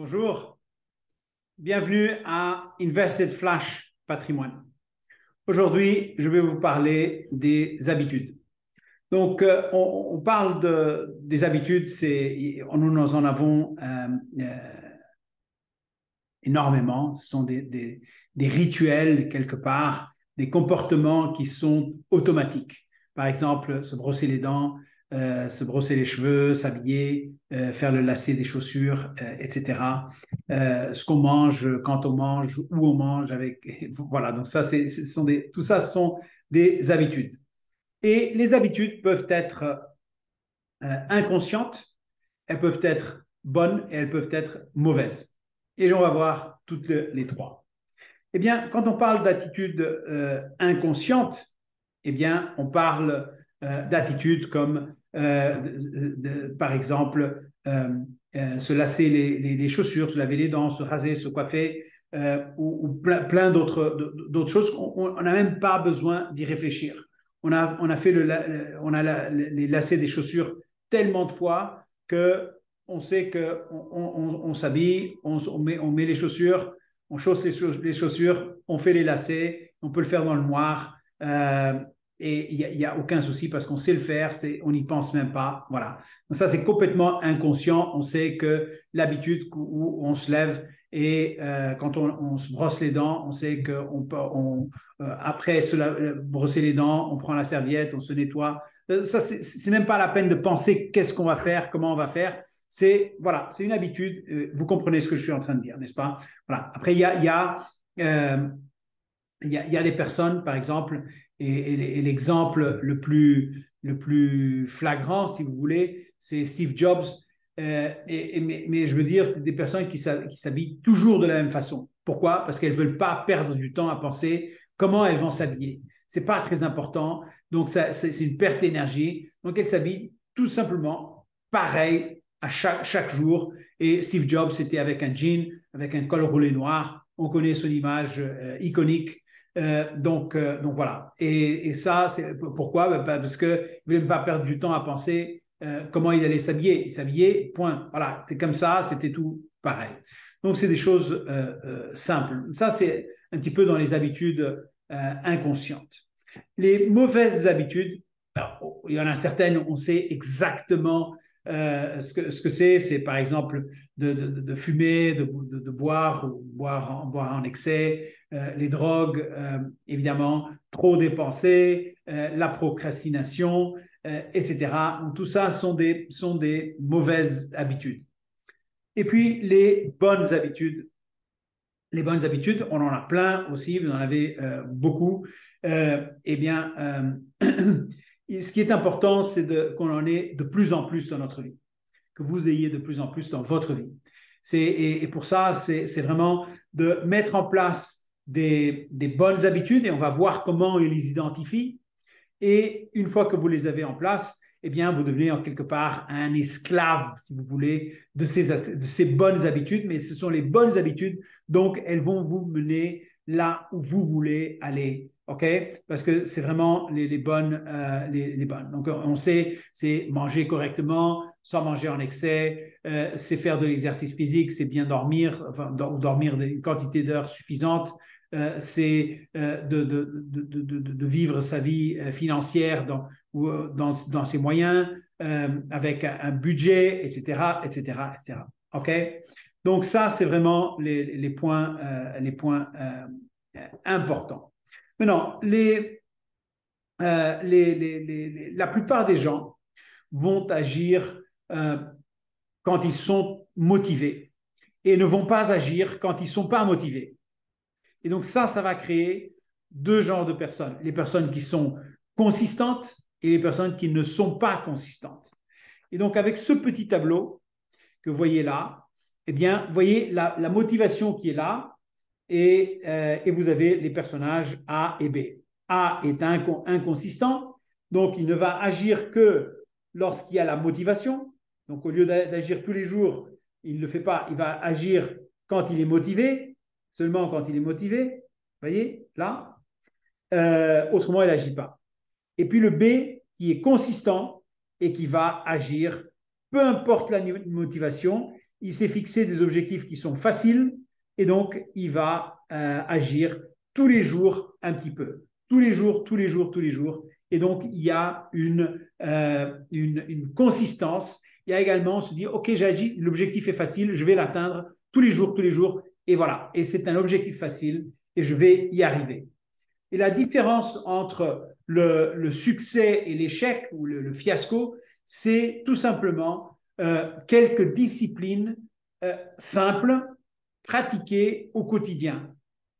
Bonjour, bienvenue à Invested Flash Patrimoine. Aujourd'hui, je vais vous parler des habitudes. Donc, on parle des habitudes, nous en avons énormément. Ce sont des rituels, quelque part, des comportements qui sont automatiques. Par exemple, se brosser les dents, se brosser les cheveux, s'habiller, faire le lacet des chaussures, etc. Ce qu'on mange, quand on mange, où on mange, voilà. Donc ça, tout ça, ce sont des habitudes. Et les habitudes peuvent être inconscientes, elles peuvent être bonnes et elles peuvent être mauvaises. Et on va voir toutes les trois. Eh bien, quand on parle d'attitudes inconscientes, eh bien, on parle d'attitudes comme, par exemple, se lasser les chaussures, se laver les dents, se raser, se coiffer, ou plein d'autres choses. On n'a même pas besoin d'y réfléchir. On a fait les lacets des chaussures tellement de fois que on sait qu'on s'habille, on met les chaussures, on chausse les chaussures, on fait les lacets, on peut le faire dans le noir. Et il n'y a aucun souci parce qu'on sait le faire, on n'y pense même pas. Voilà. Donc ça, c'est complètement inconscient. On sait que l'habitude où on se lève et quand on se brosse les dents, on sait qu'après brosser les dents, on prend la serviette, on se nettoie. Ça, c'est même pas la peine de penser qu'est-ce qu'on va faire, comment on va faire. Voilà, c'est une habitude. Vous comprenez ce que je suis en train de dire, n'est-ce pas? Voilà. Après, il y a des personnes, par exemple, et l'exemple le plus flagrant, si vous voulez, c'est Steve Jobs. Mais je veux dire, c'est des personnes qui s'habillent toujours de la même façon. Pourquoi? Parce qu'elles ne veulent pas perdre du temps à penser comment elles vont s'habiller. Ce n'est pas très important. Donc, c'est une perte d'énergie. Donc, elles s'habillent tout simplement pareil à chaque jour. Et Steve Jobs, c'était avec un jean, avec un col roulé noir. On connaît son image iconique. Donc voilà. Et ça, c'est pourquoi? Parce qu'il ne voulait pas perdre du temps à penser comment il allait s'habiller. Il s'habillait, point. Voilà, c'est comme ça, c'était tout pareil. Donc, c'est des choses simples. Ça, c'est un petit peu dans les habitudes inconscientes. Les mauvaises habitudes, alors, il y en a certaines, on sait exactement ce que c'est. C'est par exemple de fumer, de boire, ou boire en excès, les drogues, évidemment, trop dépenser, la procrastination, etc. Donc, tout ça sont des mauvaises habitudes. Et puis, les bonnes habitudes. Les bonnes habitudes, on en a plein aussi, vous en avez beaucoup. Eh bien, ce qui est important, c'est qu'on en ait de plus en plus dans notre vie, que vous ayez de plus en plus dans votre vie. Et pour ça, c'est vraiment de mettre en place des bonnes habitudes et on va voir comment ils les identifient. Et une fois que vous les avez en place, eh bien, vous devenez en quelque part un esclave, si vous voulez, de ces bonnes habitudes. Mais ce sont les bonnes habitudes, donc elles vont vous mener là où vous voulez aller. OK? Parce que c'est vraiment les bonnes. Les bonnes. Donc, on sait, c'est manger correctement, sans manger en excès, c'est faire de l'exercice physique, c'est bien dormir, enfin, dormir une quantité d'heures suffisante. C'est de vivre sa vie financière dans ses moyens, avec un budget, etc., etc., etc. OK? Donc ça, c'est vraiment les points importants. Maintenant, la plupart des gens vont agir quand ils sont motivés et ne vont pas agir quand ils ne sont pas motivés. Et donc ça va créer deux genres de personnes. Les personnes qui sont consistantes et les personnes qui ne sont pas consistantes. Et donc avec ce petit tableau que vous voyez là, eh bien, vous voyez la motivation qui est là et vous avez les personnages A et B. A est inconsistant, donc il ne va agir que lorsqu'il y a la motivation. Donc au lieu d'agir tous les jours, il ne le fait pas, il va agir quand il est motivé, seulement quand il est motivé, vous voyez, là, autrement il n'agit pas. Et puis le B qui est consistant et qui va agir, peu importe la motivation, il s'est fixé des objectifs qui sont faciles et donc il va agir tous les jours un petit peu. Tous les jours, tous les jours, tous les jours. Et donc, il y a une consistance. Il y a également se dire, OK, j'ai agi, l'objectif est facile, je vais l'atteindre tous les jours, et voilà. Et c'est un objectif facile et je vais y arriver. Et la différence entre le succès et l'échec ou le fiasco, c'est tout simplement quelques disciplines simples pratiquées au quotidien.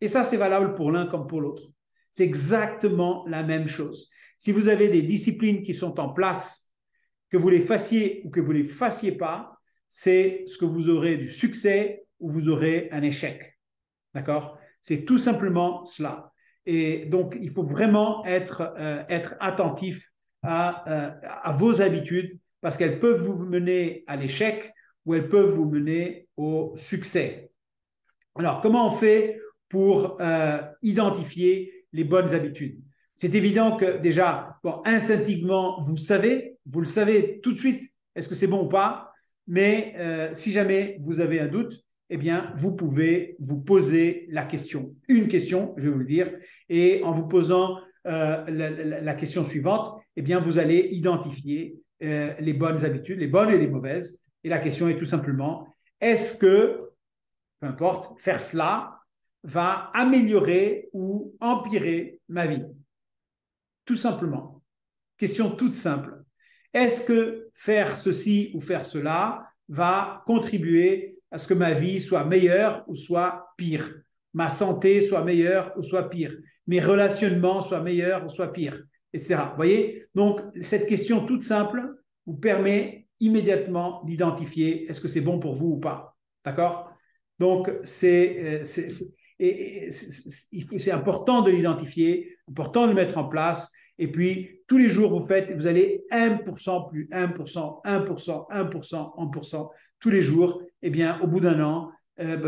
Et ça, c'est valable pour l'un comme pour l'autre. C'est exactement la même chose. Si vous avez des disciplines qui sont en place, que vous les fassiez ou que vous ne les fassiez pas, c'est ce que vous aurez du succès ou vous aurez un échec. D'accord? C'est tout simplement cela. Et donc, il faut vraiment être attentif à vos habitudes parce qu'elles peuvent vous mener à l'échec ou elles peuvent vous mener au succès. Alors, comment on fait pour identifier les bonnes habitudes? C'est évident que déjà, bon, instinctivement, vous le savez tout de suite, est-ce que c'est bon ou pas? Mais si jamais vous avez un doute, eh bien, vous pouvez vous poser la question. Une question, je vais vous le dire, et en vous posant la question suivante, eh bien, vous allez identifier les bonnes habitudes, les bonnes et les mauvaises. Et la question est tout simplement, est-ce que, peu importe, faire cela va améliorer ou empirer ma vie? Tout simplement. Question toute simple. Est-ce que faire ceci ou faire cela va contribuer à ce que ma vie soit meilleure ou soit pire? Ma santé soit meilleure ou soit pire? Mes relationnements soient meilleurs ou soit pire? Etc. Vous voyez? Donc, cette question toute simple vous permet immédiatement d'identifier est-ce que c'est bon pour vous ou pas. D'accord? Donc, c'est important de l'identifier, important de le mettre en place. Et puis, tous les jours, vous allez 1% plus 1%, 1%, 1%, 1%, tous les jours. Eh bien, au bout d'un an,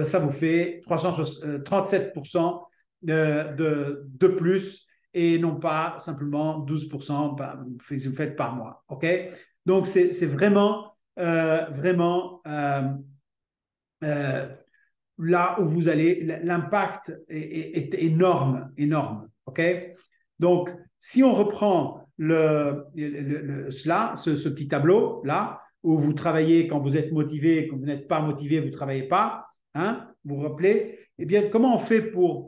ça vous fait 37% de plus et non pas simplement 12%, vous faites par mois. OK? Donc, c'est vraiment, vraiment là où vous allez, l'impact est énorme, énorme. OK? Donc, si on reprend ce petit tableau-là, où vous travaillez quand vous êtes motivé, quand vous n'êtes pas motivé, vous ne travaillez pas, hein, vous vous rappelez, eh bien, comment on fait pour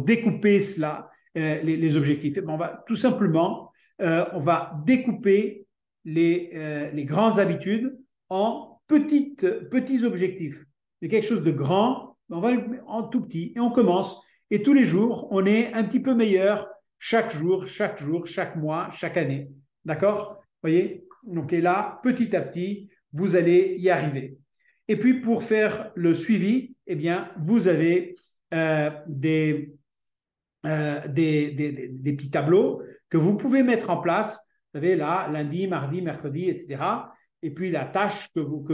découper cela, les objectifs? Eh bien, on va tout simplement, on va découper les grandes habitudes en petits objectifs. C'est quelque chose de grand, on va le mettre en tout petit et on commence. Et tous les jours, on est un petit peu meilleur chaque jour, chaque mois, chaque année. D'accord? Vous voyez? Donc, et là, petit à petit, vous allez y arriver. Et puis, pour faire le suivi, eh bien, vous avez des petits tableaux que vous pouvez mettre en place. Vous savez, là, lundi, mardi, mercredi, etc. Et puis, la tâche que vous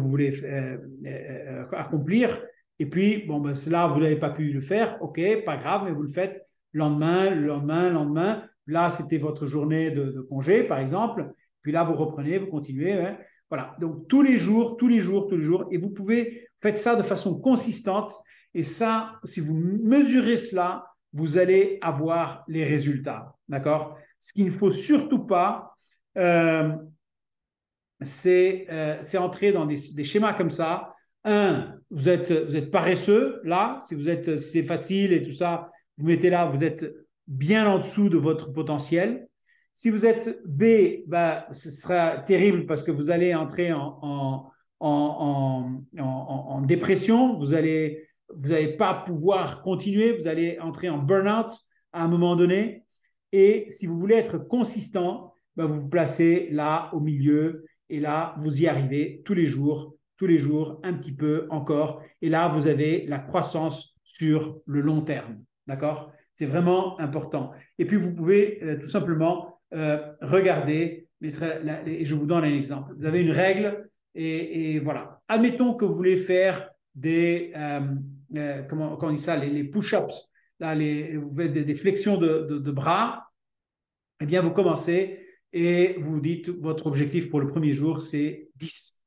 voulez accomplir. Et puis, bon, ben, cela, vous n'avez pas pu le faire. OK, pas grave, mais vous le faites le lendemain. Là, c'était votre journée de congé, par exemple. Puis là, vous reprenez, vous continuez. Hein. Voilà. Donc, tous les jours. Et vous faites ça de façon consistante. Et ça, si vous mesurez cela, vous allez avoir les résultats. D'accord? Ce qu'il ne faut surtout pas, c'est entrer dans des schémas comme ça. Vous êtes paresseux, là, si c'est facile et tout ça, vous mettez là, vous êtes bien en dessous de votre potentiel. Si vous êtes B, ce sera terrible parce que vous allez entrer en dépression, vous n'allez pas pouvoir continuer, vous allez entrer en burn-out à un moment donné. Et si vous voulez être consistant, vous vous placez là au milieu et là, vous y arrivez tous les jours, un petit peu encore. Et là, vous avez la croissance sur le long terme. D'accord? C'est vraiment important. Et puis, vous pouvez tout simplement regarder, et je vous donne un exemple. Vous avez une règle et voilà. Admettons que vous voulez faire comment on dit ça, les push-ups, là, vous faites des flexions de bras. Eh bien, vous commencez et vous dites votre objectif pour le premier jour, c'est 10.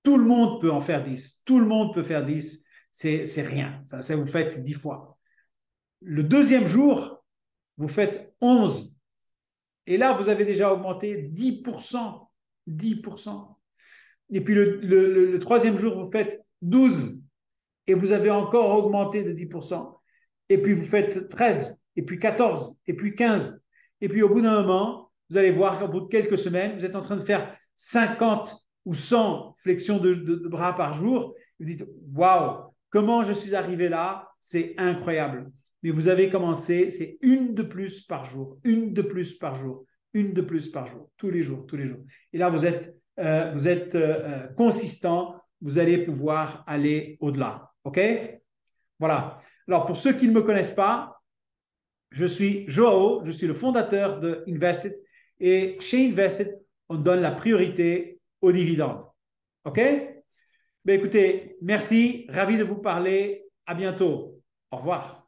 Tout le monde peut en faire 10. Tout le monde peut faire 10. C'est rien. Ça, vous faites 10 fois. Le deuxième jour, vous faites 11. Et là, vous avez déjà augmenté 10%. 10%. Et puis le troisième jour, vous faites 12. Et vous avez encore augmenté de 10%. Et puis vous faites 13, et puis 14, et puis 15. Et puis au bout d'un moment, vous allez voir qu'au bout de quelques semaines, vous êtes en train de faire 50 ou 100 flexions de bras par jour. Vous dites, waouh, comment je suis arrivé là? C'est incroyable. Mais vous avez commencé, c'est une de plus par jour, une de plus par jour, une de plus par jour, tous les jours, tous les jours. Et là, vous êtes consistant, vous allez pouvoir aller au-delà. OK? Voilà. Alors, pour ceux qui ne me connaissent pas, je suis Joao, je suis le fondateur de Invested et chez Invested, on donne la priorité aux dividendes. OK? Ben, écoutez, merci, ravi de vous parler. À bientôt. Au revoir.